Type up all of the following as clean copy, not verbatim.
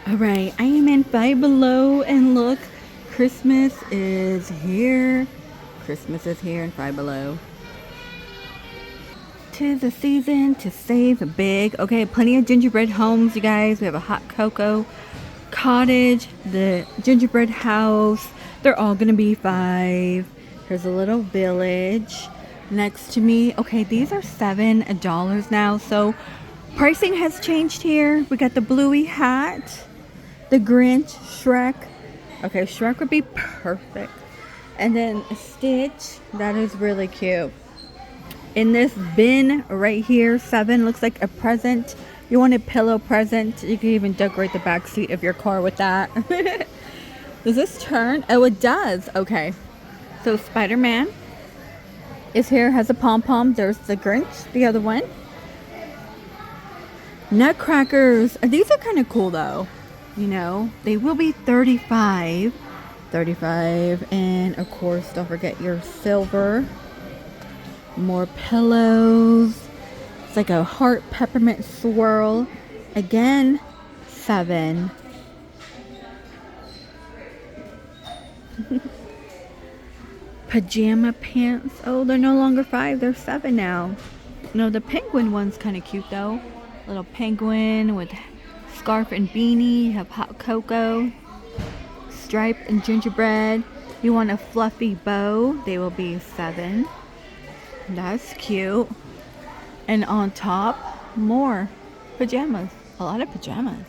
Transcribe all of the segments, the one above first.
All right, I am in Five Below, and look, Christmas is here. Christmas is here in Five Below. 'Tis the season to save big. Okay, plenty of gingerbread homes, you guys. We have a hot cocoa cottage, the gingerbread house. They're all gonna be $5. Here's a little village next to me. Okay, these are $7 now, so pricing has changed here. We got the bluey hat, the Grinch, Shrek. Okay, Shrek would be perfect. And then Stitch, that is really cute. In this bin right here, 7 looks like a present. You want a pillow present, you can even decorate the back seat of your car with that. Does this turn? Oh, it does. Okay. So Spider-Man is here, has a pom-pom. There's the Grinch, the other one. Nutcrackers. These are kind of cool though. You know, they will be 35. 35. And of course, don't forget your silver. More pillows. It's like a heart peppermint swirl. Again, 7. Pajama pants. Oh, they're no longer 5. They're 7 now. No, the penguin one's kind of cute though. Little penguin with scarf and beanie. You have hot cocoa, stripe and gingerbread. You want a fluffy bow. They will be 7. That's cute. And on top, more pajamas. A lot of pajamas.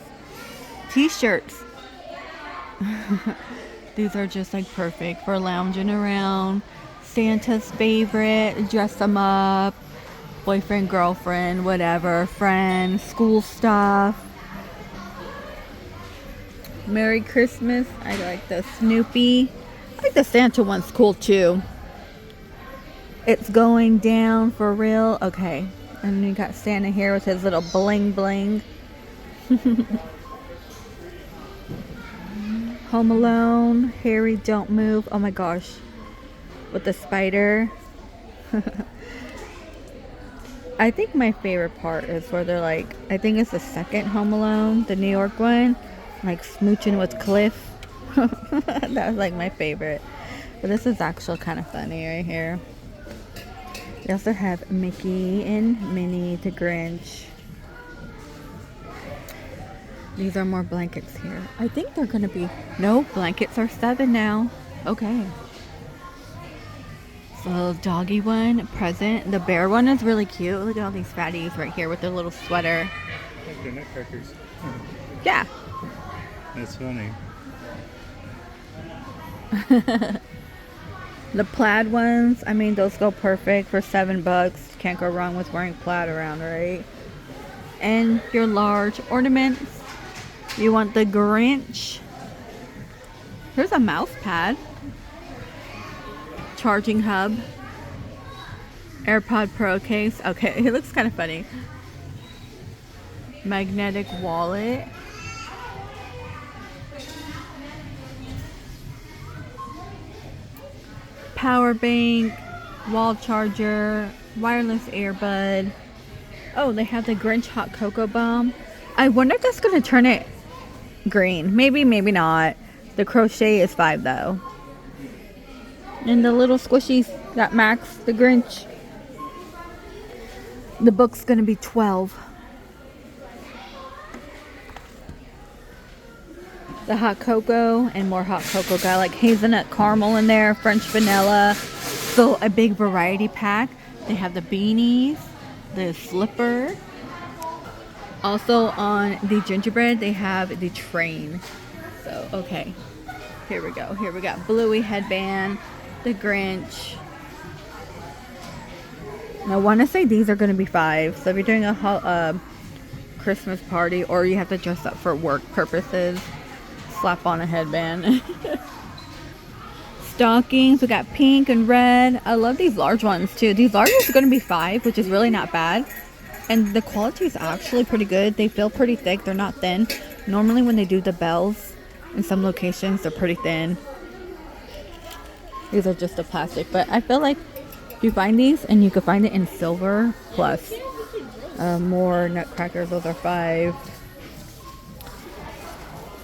T-shirts. These are just like perfect for lounging around. Santa's favorite. Dress them up. Boyfriend, girlfriend, whatever. Friend, school stuff. Merry Christmas. I like the Snoopy. I think the Santa one's cool too. It's going down for real. Okay. And you got Santa here with his little bling bling. Home Alone. Harry, don't move. Oh my gosh. With the spider. I think my favorite part is where they're like, I think it's the second Home Alone, the New York one, like smooching with Cliff. That was like my favorite. But this is actually kind of funny right here. They also have Mickey and Minnie the Grinch. These are more blankets here. I think they're gonna be, no, blankets are 7 now. Okay. So the little doggy one, present. The bear one is really cute. Look at all these fatties right here with their little sweater. Like the nutcrackers. Yeah. That's funny. The plaid ones, I mean, those go perfect for $7. Can't go wrong with wearing plaid around, right? And your large ornaments. You want the Grinch. Here's a mouse pad. Charging hub. AirPod Pro case. Okay, it looks kind of funny. Magnetic wallet. Power bank, wall charger, wireless earbud. Oh, they have the Grinch hot cocoa bomb. I wonder if that's gonna turn it green. Maybe, maybe not. The crochet is 5 though. And the little squishies that Max, the Grinch. The book's gonna be 12. The hot cocoa and more hot cocoa. Got like hazelnut caramel in there, French vanilla. So a big variety pack. They have the beanies, the slipper. Also on the gingerbread, they have the train. So, okay. Here we go. Here we got Bluey headband, the Grinch. I want to say these are going to be 5. So if you're doing a Christmas party or you have to dress up for work purposes, slap on a headband. Stockings, we got pink and red. I love these large ones too. These large ones are going to be 5, which is really not bad. And the quality is actually pretty good. They feel pretty thick. They're not thin. Normally when they do the bells in some locations, they're pretty thin. These are just a plastic. But I feel like you find these and you can find it in silver plus. More nutcrackers. Those are 5.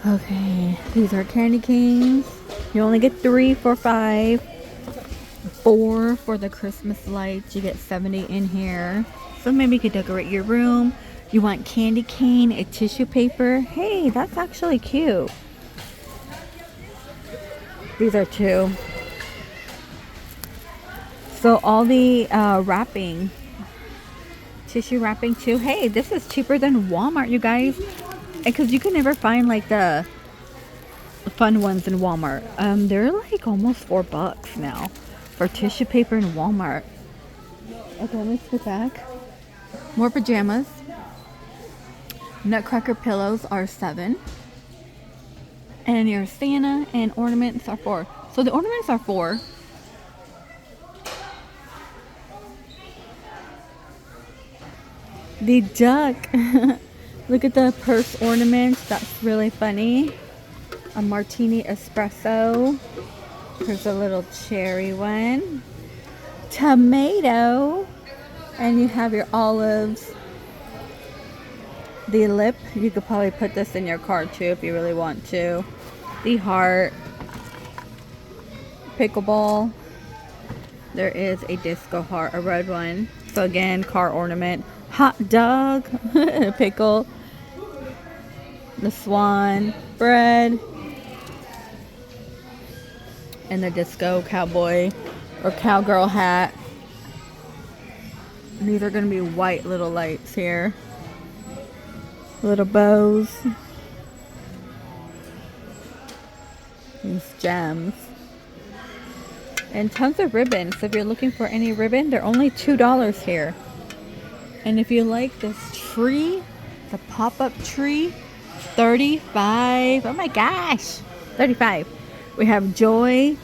Okay, these are candy canes. You only get 3 for 5. 4 for the Christmas lights. You get 70 in here. So maybe you could decorate your room. You want candy cane, a tissue paper. Hey, that's actually cute. These are 2. So all the wrapping, tissue wrapping too. Hey, this is cheaper than Walmart, you guys. Because you can never find like the fun ones in Walmart. They're like almost $4 now for tissue paper in Walmart. Okay, let's go back. More pajamas. Nutcracker pillows are 7. And your Santa and ornaments are 4. So the ornaments are 4. The duck. Look at the purse ornaments. That's really funny. A martini espresso. Here's a little cherry one. Tomato. And you have your olives. The lip. You could probably put this in your cart too if you really want to. The heart. Pickleball. There is a disco heart, a red one. So again, car ornament. Hot dog. Pickle. The swan. Bread. And the disco cowboy or cowgirl hat. And these are going to be white little lights here. Little bows. These gems. And tons of ribbons. So if you're looking for any ribbon, they're only $2 here. And if you like this tree, the pop-up tree, 35. Oh my gosh. 35. We have Joy,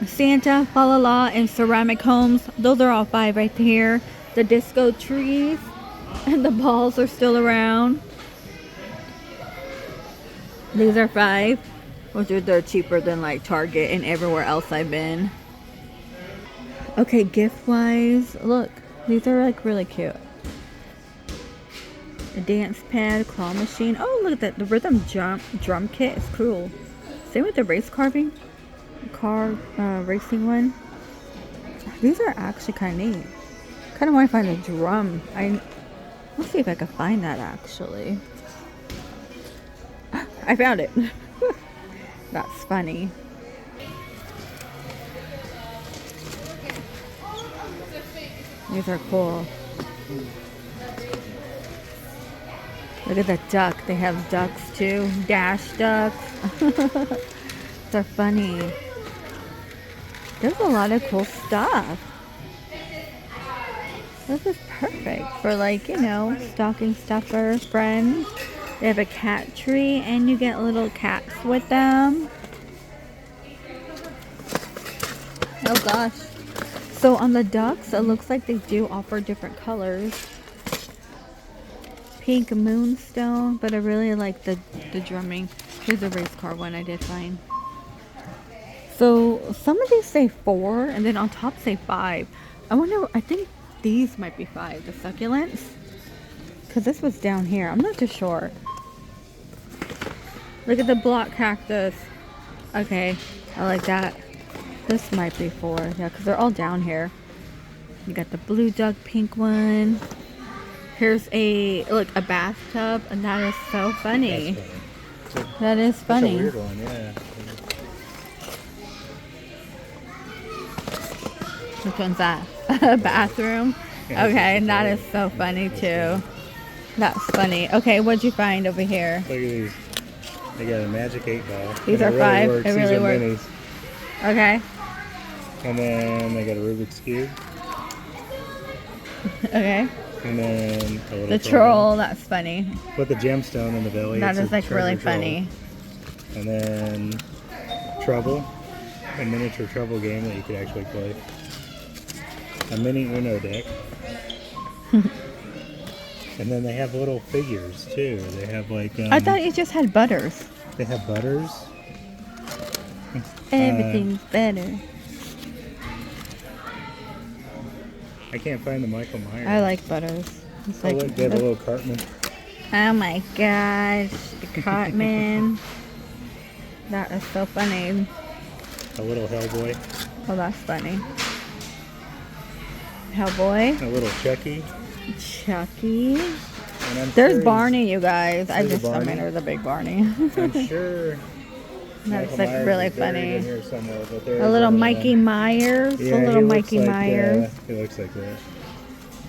Santa, Fa La La, and ceramic homes. Those are all 5 right here. The disco trees and the balls are still around. These are 5, which are they're cheaper than like Target and everywhere else I've been. Okay, gift wise, look, these are like really cute. A dance pad, claw machine. Oh, look at that. The rhythm drum kit is cool. Same with the race carving. Car racing one. These are actually kind of neat. Kind of want to find a drum. Let's see if I can find that actually. I found it. That's funny. These are cool. Look at the duck. They have ducks too. Dash ducks. They're funny. There's a lot of cool stuff. This is perfect for like, you know, stocking stuffer friends. They have a cat tree and you get little cats with them. Oh gosh. So on the ducks, it looks like they do offer different colors. Pink moonstone, but I really like the drumming. Here's a race car one I did find. So some of these say 4 and then on top say 5. I think these might be 5, the succulents. Because this was down here. I'm not too sure. Look at the block cactus. Okay, I like that. This might be 4. Yeah, because they're all down here. You got the blue duck pink one. Here's a bathtub, and that is so funny. That is funny. That's a weird one, yeah. Which one's that? A bathroom? Okay, and that is so funny too. That's funny. Okay, what'd you find over here? Look at these. They got a magic 8 ball. These are 5. It really works. Okay. And then they got a Rubik's Cube. Okay. And then a little the troll. That's funny. With the gemstone in the belly. That is like really funny. And then Trouble. A miniature Trouble game that you could actually play. A mini Uno deck. And then they have little figures too. They have like I thought you just had butters. They have butters. Everything's better. I can't find the Michael Myers. I like butters. It's oh, look, they have a little Cartman. Oh my gosh, the Cartman. That is so funny. A little Hellboy. Oh, that's funny. Hellboy. A little Chucky. Chucky. And I'm There's sure Barney, you guys. I There's a just, I mean, Barney? there's a big Barney. I'm sure That's Michael like Myers really is buried funny. in here somewhere, but there A is little another Mikey one. Myers. Yeah, A little he looks Mikey like, Myers. he looks like that.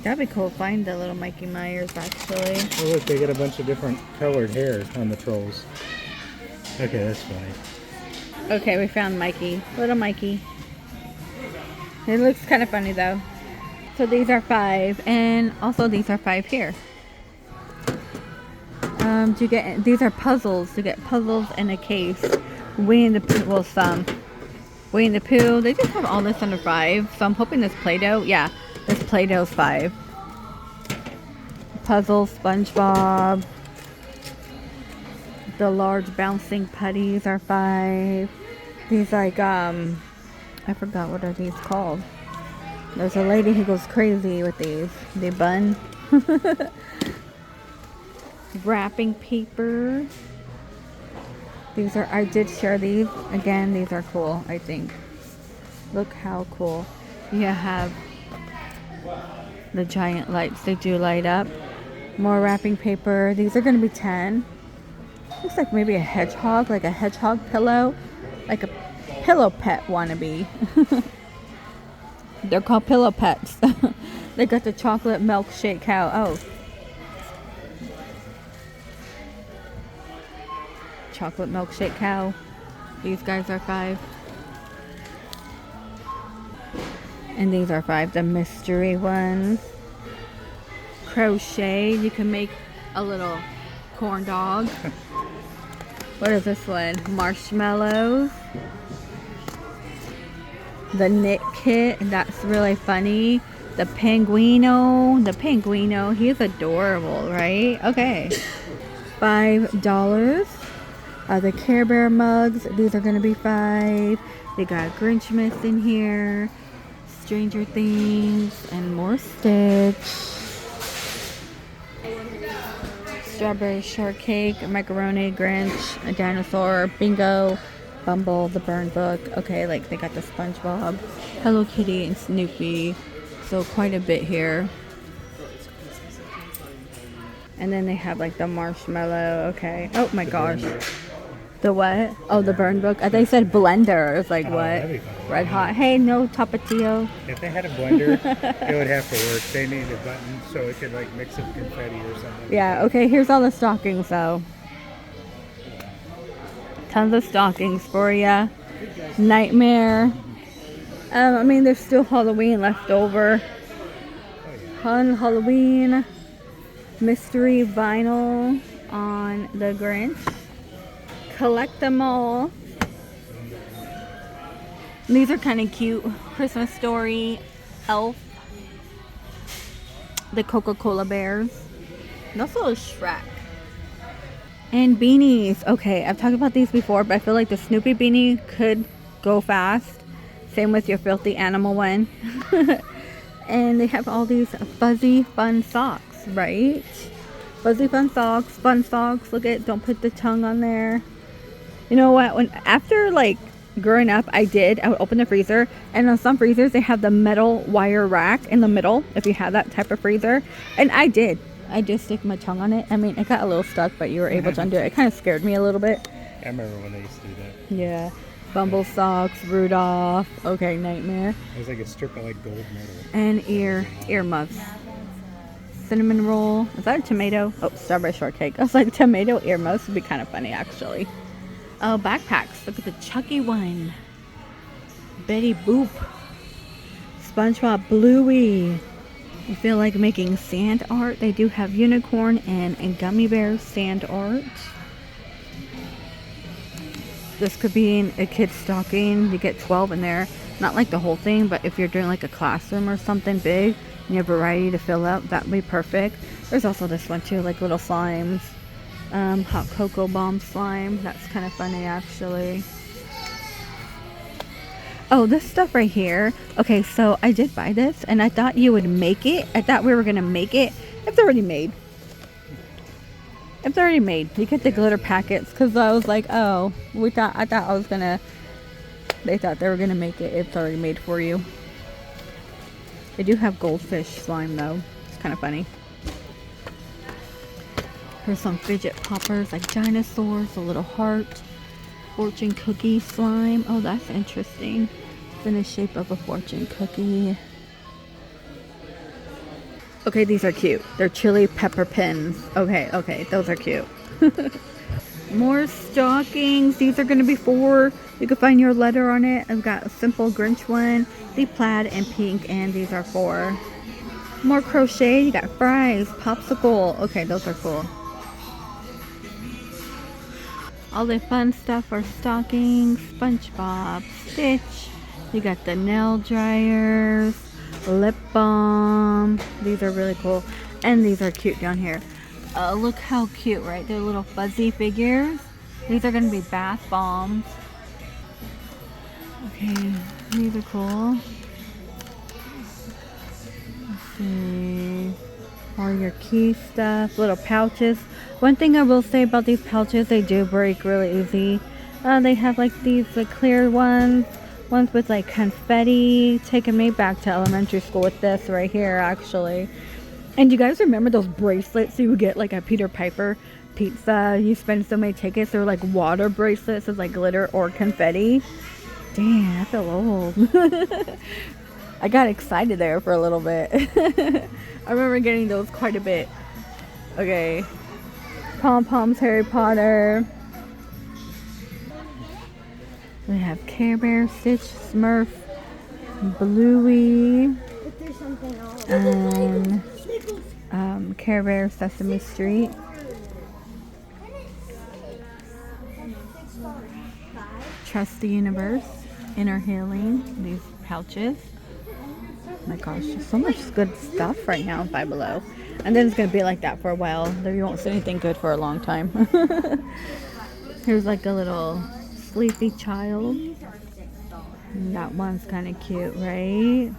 That'd be cool. Find the little Mikey Myers, actually. Oh look, they got a bunch of different colored hair on the trolls. Okay, that's funny. Okay, we found Mikey. Little Mikey. It looks kind of funny, though. So these are 5, and also these are 5 here. To get these are puzzles. To get puzzles in a case. Winnie the Pooh. Well, some. Winnie the Pooh. They just have all this under 5. So I'm hoping this Play-Doh. Yeah, this Play-Doh's 5. Puzzle, SpongeBob. The large bouncing putties are 5. These like I forgot what are these called. There's a lady who goes crazy with these. They bun. Wrapping paper. These are, I did share these. Again, these are cool, I think. Look how cool. You have the giant lights. They do light up. More wrapping paper. These are going to be 10. Looks like maybe a hedgehog, like a hedgehog pillow. Like a pillow pet wannabe. They're called pillow pets. They got the chocolate milkshake cow. Oh. Chocolate milkshake cow. These guys are 5. And these are 5. The mystery ones. Crochet. You can make a little corn dog. What is this one? Marshmallows. The knit kit. That's really funny. The Pinguino. The Pinguino. He's adorable, right? Okay. $5. The Care Bear mugs. These are going to be 5. They got Grinchmas in here. Stranger Things. And more Stitch. Strawberry shortcake, macaroni, Grinch, a dinosaur, Bingo, Bumble, the Burn Book. Okay, like they got the SpongeBob, Hello Kitty, and Snoopy. So quite a bit here. And then they have like the marshmallow. Okay. Oh my gosh. The what? Oh, the Burn Book. I think they said blender. It's like what? Red Hot. Hey, no Tapatio. If they had a blender, it would have to work. They need a button so it could like mix up confetti or something. Yeah, okay, here's all the stockings though. Tons of stockings for ya. Nightmare. I mean, there's still Halloween left over. Halloween. Mystery vinyl on the Grinch. Collect them all. These are kind of cute. Christmas Story, Elf, the Coca-Cola bears, and also a Shrek. And beanies. Okay, I've talked about these before, but I feel like the Snoopy beanie could go fast. Same with your Filthy Animal one. And they have all these fuzzy fun socks, right? Fuzzy fun socks. Look at, don't put the tongue on there. You know what? After like growing up, I would open the freezer, and on some freezers they have the metal wire rack in the middle. If you have that type of freezer, and I did stick my tongue on it. I mean, it got a little stuck, but you were able to undo it. It kind of scared me a little bit. I remember when they used to do that. Yeah, Bumble socks, Rudolph. Okay, Nightmare. It was like a strip of like gold metal. And earmuffs. Cinnamon roll. Is that a tomato? Oh, strawberry shortcake. I was like, tomato earmuffs would be kind of funny, actually. Oh, backpacks. Look at the Chucky one. Betty Boop. SpongeBob Bluey. You feel like making sand art? They do have unicorn and gummy bear sand art. This could be in a kid's stocking. You get 12 in there. Not like the whole thing, but if you're doing like a classroom or something big, and you have variety to fill up, that would be perfect. There's also this one too, like little slimes. Hot cocoa bomb slime. That's kind of funny, actually. Oh, this stuff right here. Okay, so I did buy this, and I thought you would make it. I thought we were going to make it. It's already made. It's already made. You get the glitter packets because I was like, oh, I thought I was gonna. They thought they were gonna make it. It's already made for you. They do have goldfish slime though. It's kind of funny. Here's some fidget poppers like dinosaurs, a little heart, fortune cookie slime. Oh, that's interesting. It's in the shape of a fortune cookie. Okay, these are cute. They're chili pepper pins. Okay, those are cute. More stockings. These are going to be 4. You can find your letter on it. I've got a simple Grinch one, the plaid and pink, and these are 4. More crochet. You got fries, popsicle. Okay, those are cool. All the fun stuff are stockings, SpongeBob, Stitch. You got the nail dryers, lip balm. These are really cool. And these are cute down here. Look how cute, right? They're little fuzzy figures. These are going to be bath bombs. Okay, these are cool. Let's see. All your key stuff, little pouches. One thing I will say about these pouches, they do break really easy. They have like these clear ones with like confetti. Taking me back to elementary school with this right here, actually. And you guys remember those bracelets you would get like at Peter Piper Pizza? You spend so many tickets. They're like water bracelets with like glitter or confetti. Damn, I feel old. I got excited there for a little bit. I remember getting those quite a bit. Okay. Pom-Poms, Harry Potter. We have Care Bear, Stitch, Smurf, Bluey, and Care Bear, Sesame Street. Trust the Universe, Inner Healing, these pouches. Oh my gosh, there's so much good stuff right now in Five Below. And then it's going to be like that for a while. There you won't see anything good for a long time. Here's like a little sleepy child. And that one's kind of cute, right?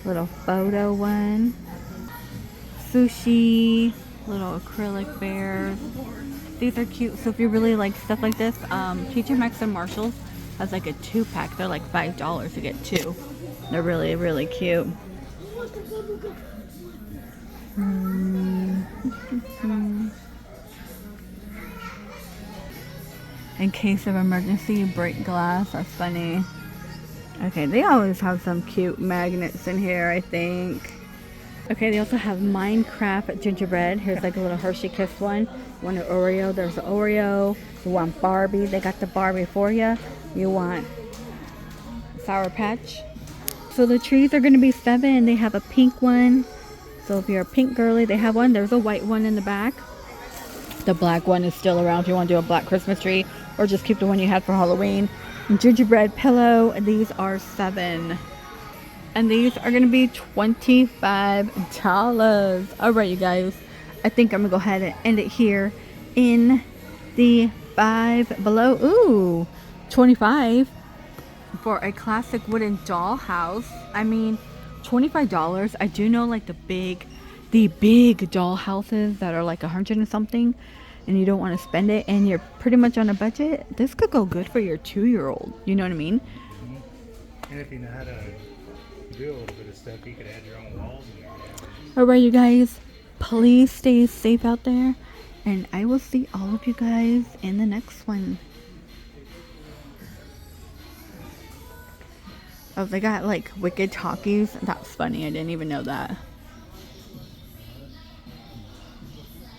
Little photo one. Sushi. Little acrylic bears. These are cute. So if you really like stuff like this, TJ Maxx and Marshalls has like a 2-pack. They're like $5 to get 2. They're really, really cute. In case of emergency, break glass. That's funny. Okay, they always have some cute magnets in here, I think. Okay, they also have Minecraft gingerbread. Here's like a little Hershey Kiss one. You want an Oreo? There's an Oreo. You want Barbie? They got the Barbie for you. You want Sour Patch? So the trees are going to be 7. They have a pink one. So if you're a pink girly, they have one. There's a white one in the back. The black one is still around if you want to do a black Christmas tree, or just keep the one you had for Halloween. Gingerbread pillow. These are 7. And these are going to be $25. All right, you guys. I think I'm going to go ahead and end it here in the Five Below. Ooh, 25 for a classic wooden doll house. I mean, $25. I do know like the big doll houses that are like 100 and something, and you don't want to spend it and you're pretty much on a budget. This could go good for your 2-year-old. You know what I mean? And if you know how to do a little bit of stuff, you could add your own walls in there. Alright, you guys, please stay safe out there, and I will see all of you guys in the next one. Oh, they got like wicked talkies. That's funny. I didn't even know that.